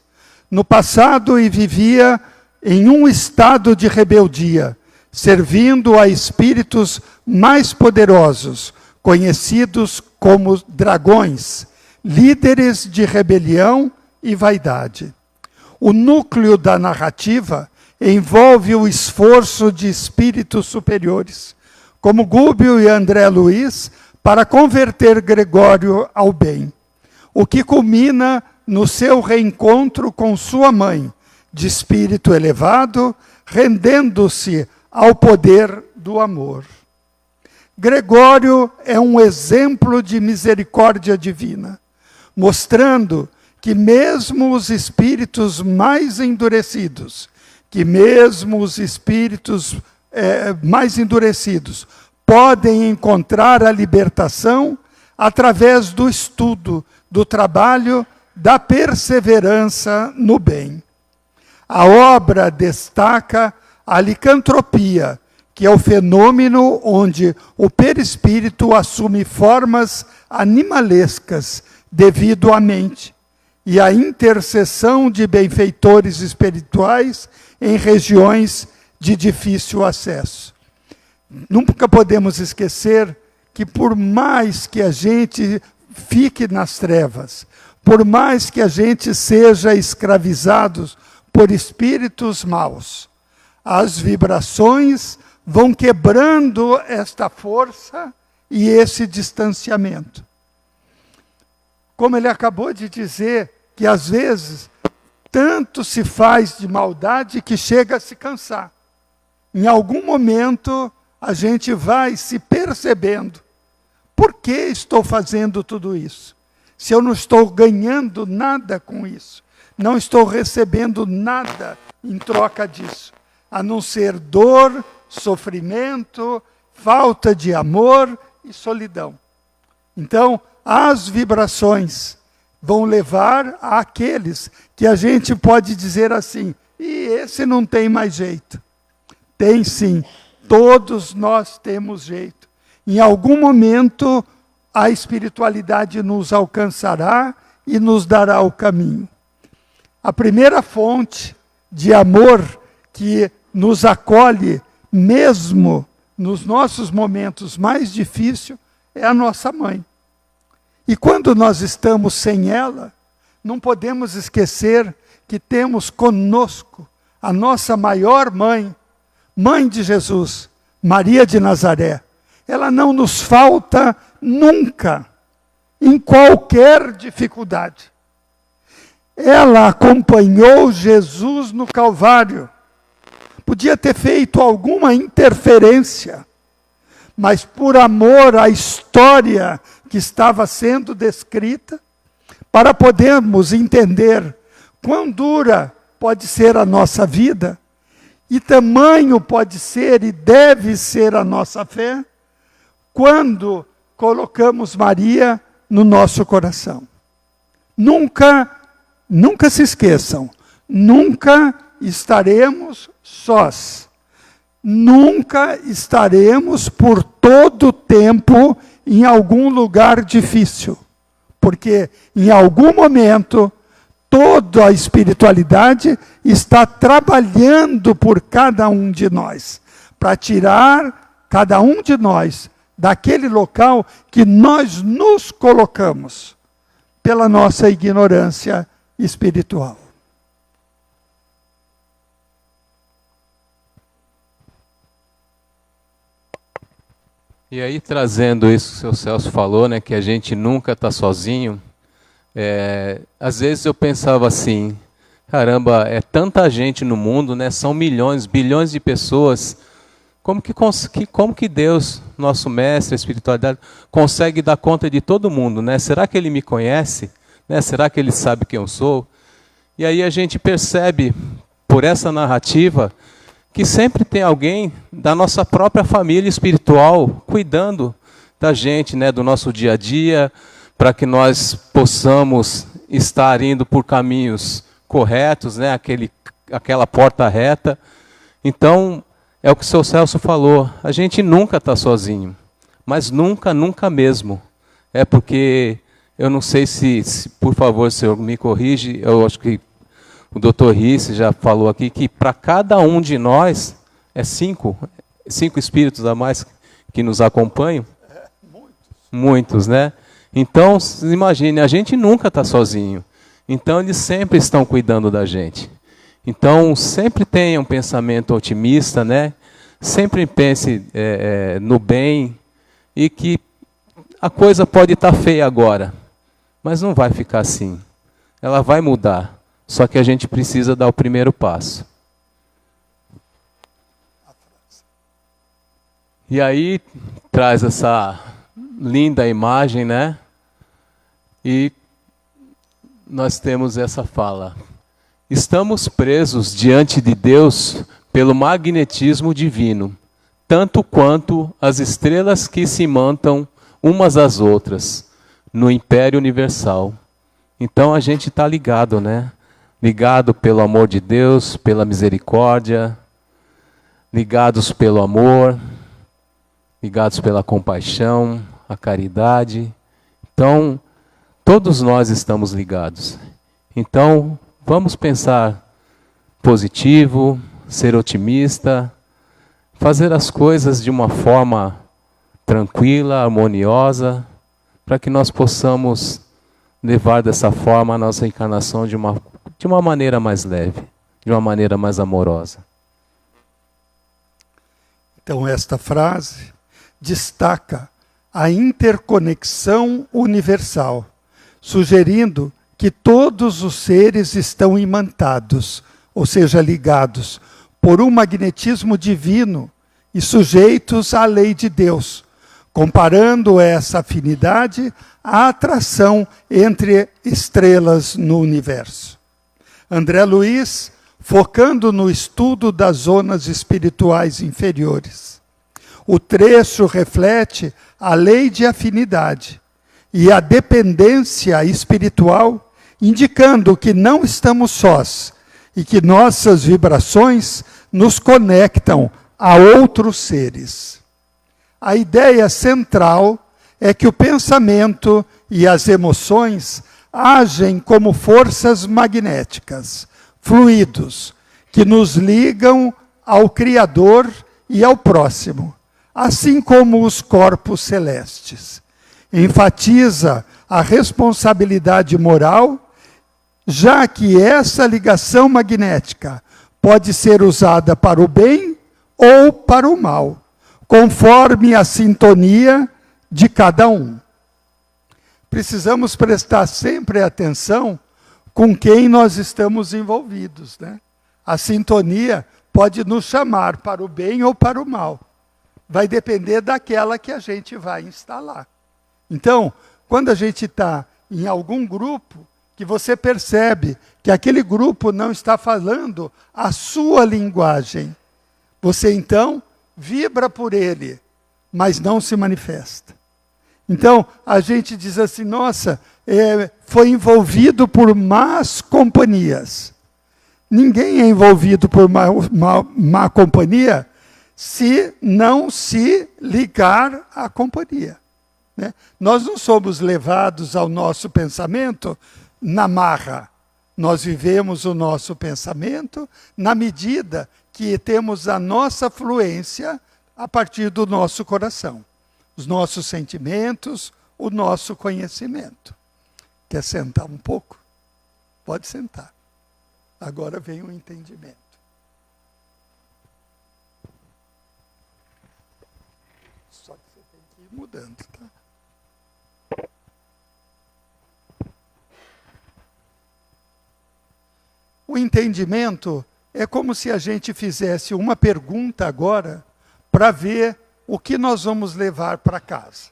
C: no passado e vivia em um estado de rebeldia, servindo a espíritos mais poderosos, conhecidos como dragões, líderes de rebelião e vaidade. O núcleo da narrativa envolve o esforço de espíritos superiores, como Gúbio e André Luiz, para converter Gregório ao bem, o que culmina no seu reencontro com sua mãe, de espírito elevado, rendendo-se ao poder do amor. Gregório é um exemplo de misericórdia divina, mostrando que mesmo os espíritos mais endurecidos, podem encontrar a libertação através do estudo, do trabalho, da perseverança no bem. A obra destaca a licantropia, que é o fenômeno onde o perispírito assume formas animalescas devido à mente, e a intercessão de benfeitores espirituais em regiões de difícil acesso. Nunca podemos esquecer que por mais que a gente fique nas trevas, por mais que a gente seja escravizado por espíritos maus, as vibrações vão quebrando esta força e esse distanciamento. Como ele acabou de dizer, que às vezes tanto se faz de maldade que chega a se cansar. Em algum momento a gente vai se percebendo. Por que estou fazendo tudo isso? Se eu não estou ganhando nada com isso, não estou recebendo nada em troca disso, a não ser dor, sofrimento, falta de amor e solidão. Então, as vibrações vão levar àqueles que a gente pode dizer assim, e esse não tem mais jeito. Tem sim, todos nós temos jeito. Em algum momento, a espiritualidade nos alcançará e nos dará o caminho. A primeira fonte de amor que nos acolhe, mesmo nos nossos momentos mais difíceis, é a nossa mãe. E quando nós estamos sem ela, não podemos esquecer que temos conosco a nossa maior mãe, mãe de Jesus, Maria de Nazaré. Ela não nos falta nunca, em qualquer dificuldade. Ela acompanhou Jesus no Calvário. Podia ter feito alguma interferência, mas por amor à história que estava sendo descrita, para podermos entender quão dura pode ser a nossa vida, e tamanho pode ser e deve ser a nossa fé, quando colocamos Maria no nosso coração. Nunca se esqueçam, nunca estaremos sós. Nunca estaremos por todo o tempo em algum lugar difícil. Porque em algum momento, toda a espiritualidade está trabalhando por cada um de nós, para tirar cada um de nós daquele local que nós nos colocamos pela nossa ignorância espiritual.
A: E aí, trazendo isso que o seu Celso falou, né, que a gente nunca está sozinho, às vezes eu pensava assim, caramba, é tanta gente no mundo, né, são milhões, bilhões de pessoas, como que Deus, nosso mestre, a espiritualidade, consegue dar conta de todo mundo, né? Será que Ele me conhece? Né? Será que Ele sabe quem eu sou? E aí a gente percebe, por essa narrativa, que sempre tem alguém da nossa própria família espiritual cuidando da gente, né, do nosso dia a dia, para que nós possamos estar indo por caminhos corretos, né, aquela porta reta. Então, é o que o seu Celso falou, a gente nunca está sozinho, mas nunca, nunca mesmo. É porque, eu não sei se, por favor, senhor, me corrige, eu acho que o doutor Risse já falou aqui que para cada um de nós, é cinco espíritos a mais que nos acompanham. Muitos, né? Então, imagine, a gente nunca está sozinho. Então, eles sempre estão cuidando da gente. Então, sempre tenha um pensamento otimista, né? Sempre pense no bem e que a coisa pode estar feia agora, mas não vai ficar assim. Ela vai mudar, só que a gente precisa dar o primeiro passo. E aí, traz essa linda imagem, né? E nós temos essa fala. Estamos presos diante de Deus pelo magnetismo divino, tanto quanto as estrelas que se imantam umas às outras no Império Universal. Então a gente está ligado, né? Ligado pelo amor de Deus, pela misericórdia, ligados pelo amor, ligados pela compaixão, a caridade. Então, todos nós estamos ligados. Então, vamos pensar positivo, ser otimista, fazer as coisas de uma forma tranquila, harmoniosa, para que nós possamos levar dessa forma a nossa encarnação de uma maneira mais leve, de uma maneira mais amorosa.
C: Então, esta frase destaca a interconexão universal, sugerindo que todos os seres estão imantados, ou seja, ligados, por um magnetismo divino e sujeitos à lei de Deus, comparando essa afinidade à atração entre estrelas no universo. André Luiz, focando no estudo das zonas espirituais inferiores. O trecho reflete a lei de afinidade e a dependência espiritual, indicando que não estamos sós e que nossas vibrações nos conectam a outros seres. A ideia central é que o pensamento e as emoções agem como forças magnéticas, fluidos, que nos ligam ao Criador e ao próximo, assim como os corpos celestes. Enfatiza a responsabilidade moral, já que essa ligação magnética pode ser usada para o bem ou para o mal, conforme a sintonia de cada um. Precisamos prestar sempre atenção com quem nós estamos envolvidos, né? A sintonia pode nos chamar para o bem ou para o mal. Vai depender daquela que a gente vai instalar. Então, quando a gente está em algum grupo, que você percebe que aquele grupo não está falando a sua linguagem, você então vibra por ele, mas não se manifesta. Então, a gente diz assim, nossa, foi envolvido por más companhias. Ninguém é envolvido por má companhia se não se ligar à companhia, né? Nós não somos levados ao nosso pensamento na marra. Nós vivemos o nosso pensamento na medida que temos a nossa fluência a partir do nosso coração, os nossos sentimentos, o nosso conhecimento. Quer sentar um pouco? Pode sentar. Agora vem o entendimento. Só que você tem que ir mudando, tá? O entendimento é como se a gente fizesse uma pergunta agora para ver o que nós vamos levar para casa.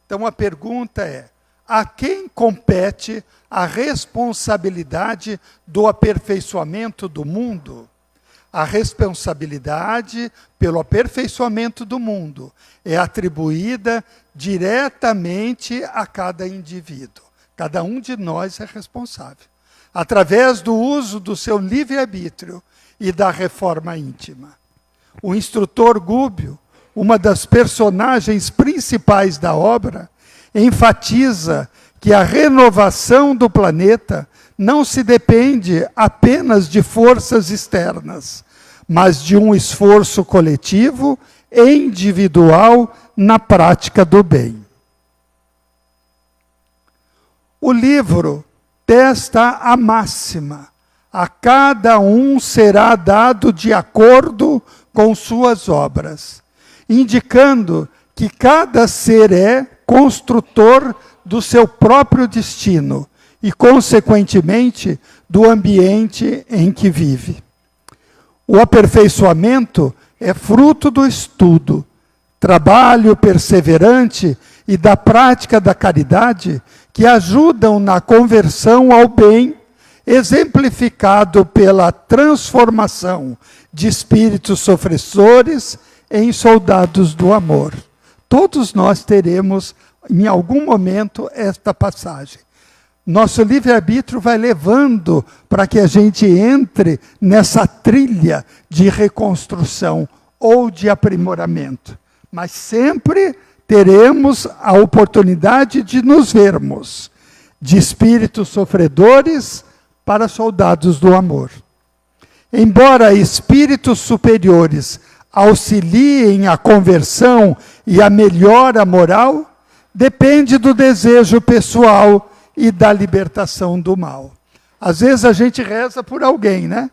C: Então a pergunta é: a quem compete a responsabilidade do aperfeiçoamento do mundo? A responsabilidade pelo aperfeiçoamento do mundo é atribuída diretamente a cada indivíduo. Cada um de nós é responsável, através do uso do seu livre-arbítrio e da reforma íntima. O instrutor Gubbio, uma das personagens principais da obra, enfatiza que a renovação do planeta não se depende apenas de forças externas, mas de um esforço coletivo e individual na prática do bem. O livro testa a máxima: a cada um será dado de acordo com suas obras, indicando que cada ser é construtor do seu próprio destino e, consequentemente, do ambiente em que vive. O aperfeiçoamento é fruto do estudo, trabalho perseverante e da prática da caridade que ajudam na conversão ao bem, exemplificado pela transformação de espíritos sofredores em soldados do amor. Todos nós teremos, em algum momento, esta passagem. Nosso livre-arbítrio vai levando para que a gente entre nessa trilha de reconstrução ou de aprimoramento. Mas sempre teremos a oportunidade de nos vermos de espíritos sofredores para soldados do amor. Embora espíritos superiores auxiliem a conversão e a melhora moral, depende do desejo pessoal e da libertação do mal. Às vezes a gente reza por alguém, né?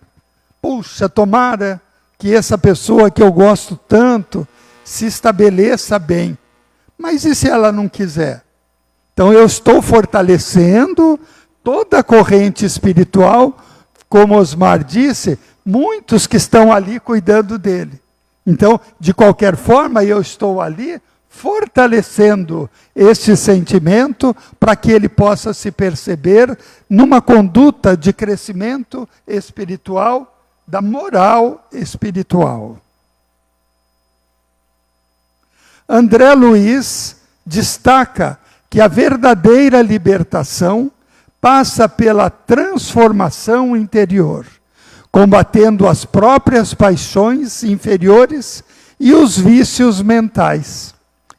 C: Puxa, tomara que essa pessoa que eu gosto tanto se estabeleça bem. Mas e se ela não quiser? Então eu estou fortalecendo toda a corrente espiritual, como Osmar disse, muitos que estão ali cuidando dele. Então, de qualquer forma, eu estou ali fortalecendo este sentimento para que ele possa se perceber numa conduta de crescimento espiritual, da moral espiritual. André Luiz destaca que a verdadeira libertação passa pela transformação interior, combatendo as próprias paixões inferiores e os vícios mentais.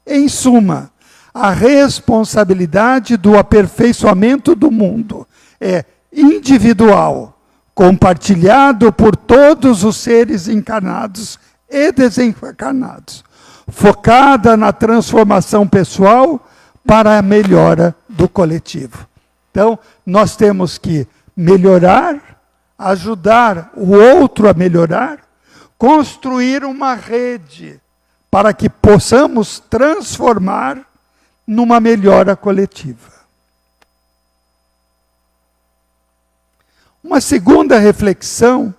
C: Em suma, a responsabilidade do aperfeiçoamento do mundo é individual, compartilhado por todos os seres encarnados e desencarnados, focada na transformação pessoal para a melhora do coletivo. Então, nós temos que melhorar, ajudar o outro a melhorar, construir uma rede para que possamos transformar numa melhora coletiva. Uma segunda reflexão: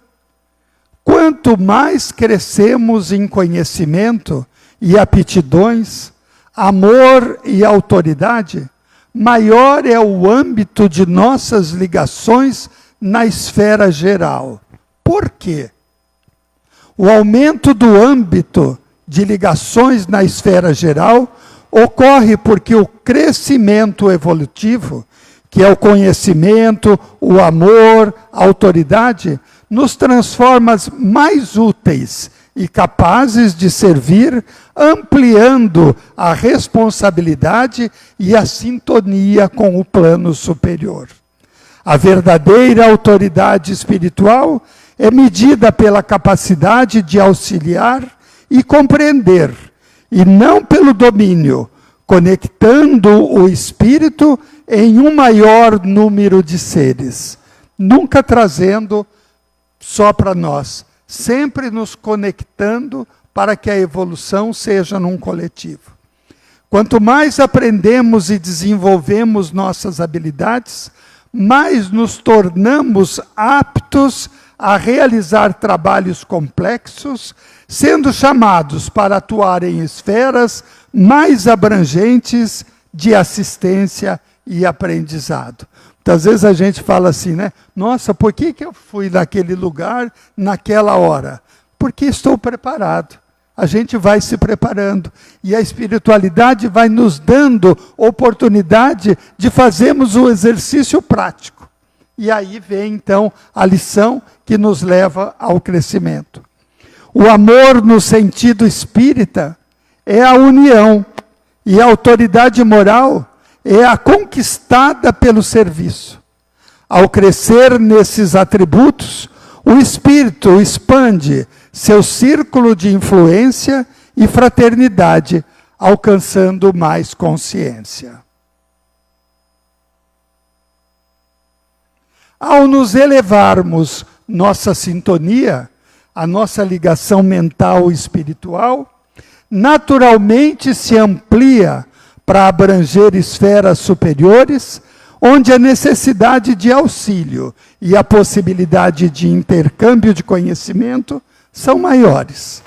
C: quanto mais crescemos em conhecimento e aptidões, amor e autoridade, maior é o âmbito de nossas ligações na esfera geral. Por quê? O aumento do âmbito de ligações na esfera geral ocorre porque o crescimento evolutivo, que é o conhecimento, o amor, a autoridade, nos transforma mais úteis e capazes de servir, ampliando a responsabilidade e a sintonia com o plano superior. A verdadeira autoridade espiritual é medida pela capacidade de auxiliar e compreender, e não pelo domínio, conectando o espírito em um maior número de seres, nunca trazendo só para nós, sempre nos conectando para que a evolução seja num coletivo. Quanto mais aprendemos e desenvolvemos nossas habilidades, mais nos tornamos aptos a realizar trabalhos complexos, sendo chamados para atuar em esferas mais abrangentes de assistência e aprendizado. Muitas vezes a gente fala assim, né? Nossa, por que eu fui naquele lugar, naquela hora? Porque estou preparado. A gente vai se preparando. E a espiritualidade vai nos dando oportunidade de fazermos o exercício prático. E aí vem, então, a lição que nos leva ao crescimento. O amor no sentido espírita é a união, e a autoridade moral é a conquistada pelo serviço. Ao crescer nesses atributos, o espírito expande seu círculo de influência e fraternidade, alcançando mais consciência. Ao nos elevarmos nossa sintonia, a nossa ligação mental e espiritual, naturalmente se amplia para abranger esferas superiores, onde a necessidade de auxílio e a possibilidade de intercâmbio de conhecimento são maiores.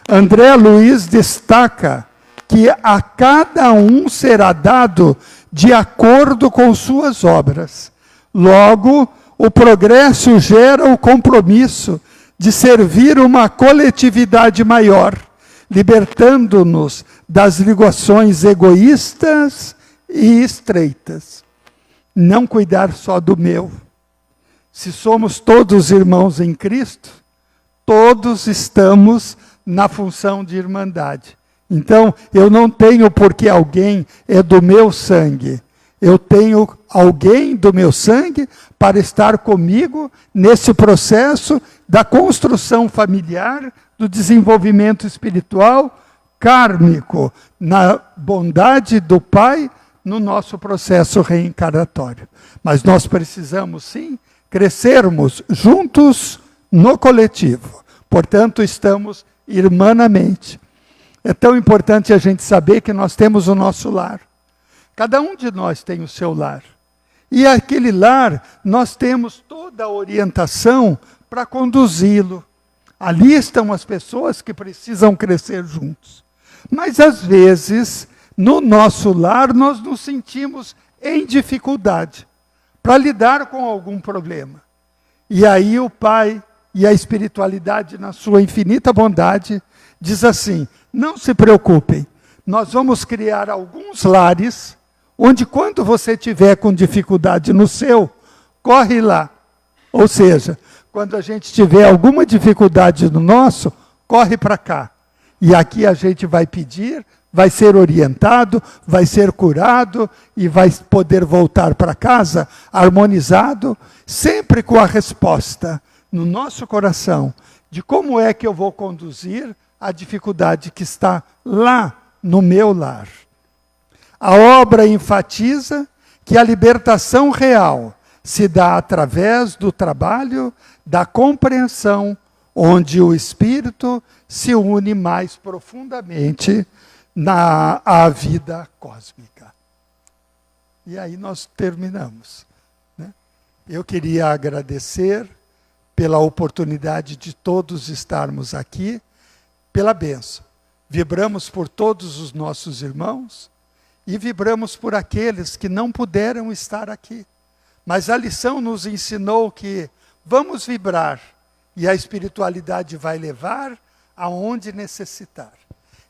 C: André Luiz destaca que a cada um será dado de acordo com suas obras. Logo, o progresso gera o compromisso de servir uma coletividade maior, libertando-nos das ligações egoístas e estreitas. Não cuidar só do meu. Se somos todos irmãos em Cristo, todos estamos na função de irmandade. Então, eu não tenho porque alguém é do meu sangue. Eu tenho alguém do meu sangue para estar comigo nesse processo da construção familiar, do desenvolvimento espiritual, kármico, na bondade do Pai, no nosso processo reencarnatório. Mas nós precisamos, sim, crescermos juntos no coletivo. Portanto, estamos irmanamente. É tão importante a gente saber que nós temos o nosso lar. Cada um de nós tem o seu lar. E aquele lar, nós temos toda a orientação para conduzi-lo. Ali estão as pessoas que precisam crescer juntos. Mas, às vezes, no nosso lar, nós nos sentimos em dificuldade para lidar com algum problema. E aí o Pai e a espiritualidade, na sua infinita bondade, diz assim: não se preocupem, nós vamos criar alguns lares onde, quando você tiver com dificuldade no seu, corre lá. Ou seja, quando a gente tiver alguma dificuldade no nosso, corre para cá. E aqui a gente vai pedir, vai ser orientado, vai ser curado e vai poder voltar para casa harmonizado, sempre com a resposta no nosso coração de como é que eu vou conduzir a dificuldade que está lá no meu lar. A obra enfatiza que a libertação real se dá através do trabalho, da compreensão, onde o espírito se une mais profundamente à vida cósmica. E aí nós terminamos, né? Eu queria agradecer pela oportunidade de todos estarmos aqui, pela bênção. Vibramos por todos os nossos irmãos e vibramos por aqueles que não puderam estar aqui. Mas a lição nos ensinou que vamos vibrar e a espiritualidade vai levar aonde necessitar.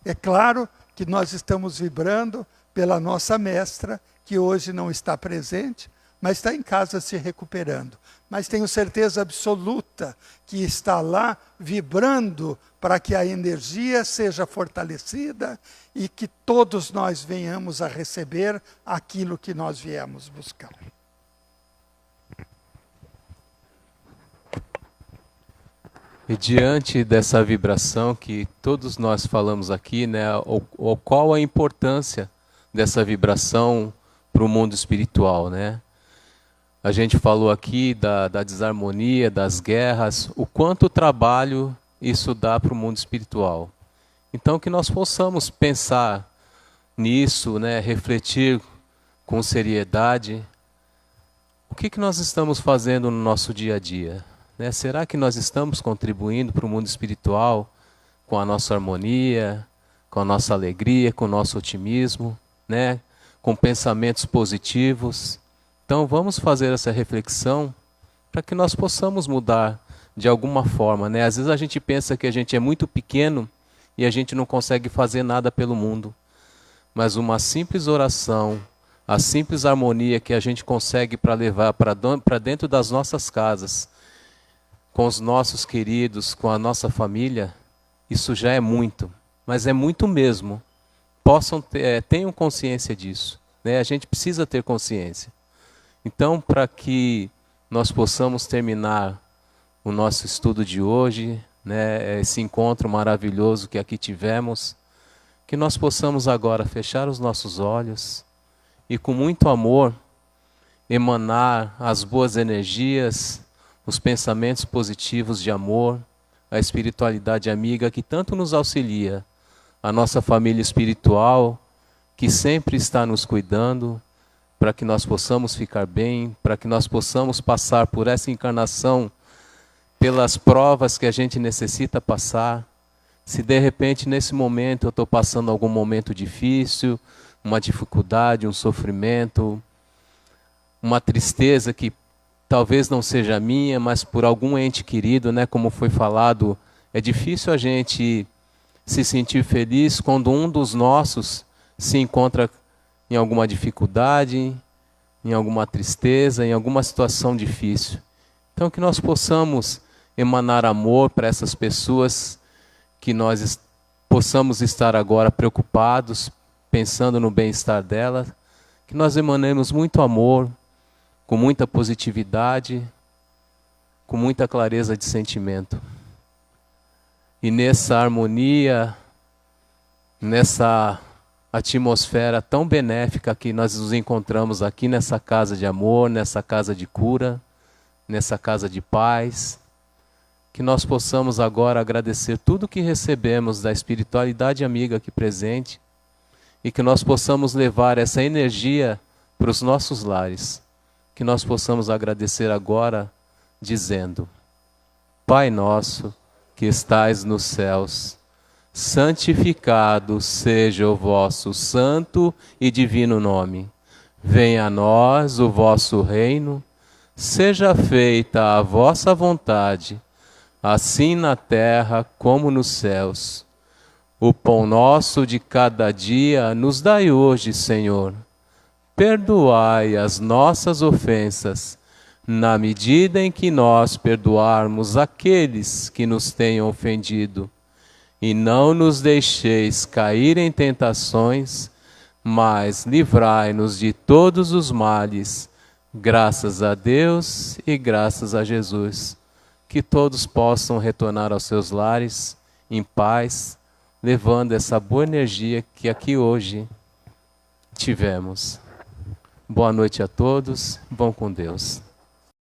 C: É claro que nós estamos vibrando pela nossa mestra, que hoje não está presente, mas está em casa se recuperando. Mas tenho certeza absoluta que está lá vibrando para que a energia seja fortalecida e que todos nós venhamos a receber aquilo que nós viemos buscar.
A: E diante dessa vibração que todos nós falamos aqui, né, qual a importância dessa vibração para o mundo espiritual, né? A gente falou aqui da desarmonia, das guerras, o quanto trabalho isso dá para o mundo espiritual. Então que nós possamos pensar nisso, né, refletir com seriedade. O que nós estamos fazendo no nosso dia a dia? Né? Será que nós estamos contribuindo para o mundo espiritual com a nossa harmonia, com a nossa alegria, com o nosso otimismo, né? Com pensamentos positivos? Então vamos fazer essa reflexão para que nós possamos mudar de alguma forma, né? Às vezes a gente pensa que a gente é muito pequeno e a gente não consegue fazer nada pelo mundo. Mas uma simples oração, a simples harmonia que a gente consegue para levar para dentro das nossas casas, com os nossos queridos, com a nossa família, isso já é muito, mas é muito mesmo. Tenham consciência disso, né? A gente precisa ter consciência. Então, para que nós possamos terminar o nosso estudo de hoje, né, esse encontro maravilhoso que aqui tivemos, que nós possamos agora fechar os nossos olhos e com muito amor emanar as boas energias, os pensamentos positivos de amor, a espiritualidade amiga que tanto nos auxilia, a nossa família espiritual que sempre está nos cuidando, para que nós possamos ficar bem, para que nós possamos passar por essa encarnação, pelas provas que a gente necessita passar. Se de repente nesse momento eu estou passando algum momento difícil, uma dificuldade, um sofrimento, uma tristeza que talvez não seja minha, mas por algum ente querido, né? Como foi falado, é difícil a gente se sentir feliz quando um dos nossos se encontra em alguma dificuldade, em alguma tristeza, em alguma situação difícil. Então que nós possamos emanar amor para essas pessoas, que nós possamos estar agora preocupados, pensando no bem-estar delas, que nós emanemos muito amor, com muita positividade, com muita clareza de sentimento. E nessa harmonia, nessa atmosfera tão benéfica que nós nos encontramos aqui nessa casa de amor, nessa casa de cura, nessa casa de paz, que nós possamos agora agradecer tudo que recebemos da espiritualidade amiga aqui presente e que nós possamos levar essa energia para os nossos lares. Que nós possamos agradecer agora dizendo: Pai nosso que estais nos céus, santificado seja o vosso santo e divino nome. Venha a nós o vosso reino, seja feita a vossa vontade, assim na terra como nos céus. O pão nosso de cada dia nos dai hoje, Senhor. Perdoai as nossas ofensas, na medida em que nós perdoarmos aqueles que nos tenham ofendido. E não nos deixeis cair em tentações, mas livrai-nos de todos os males. Graças a Deus e graças a Jesus. Que todos possam retornar aos seus lares em paz, levando essa boa energia que aqui hoje tivemos. Boa noite a todos, vão com Deus.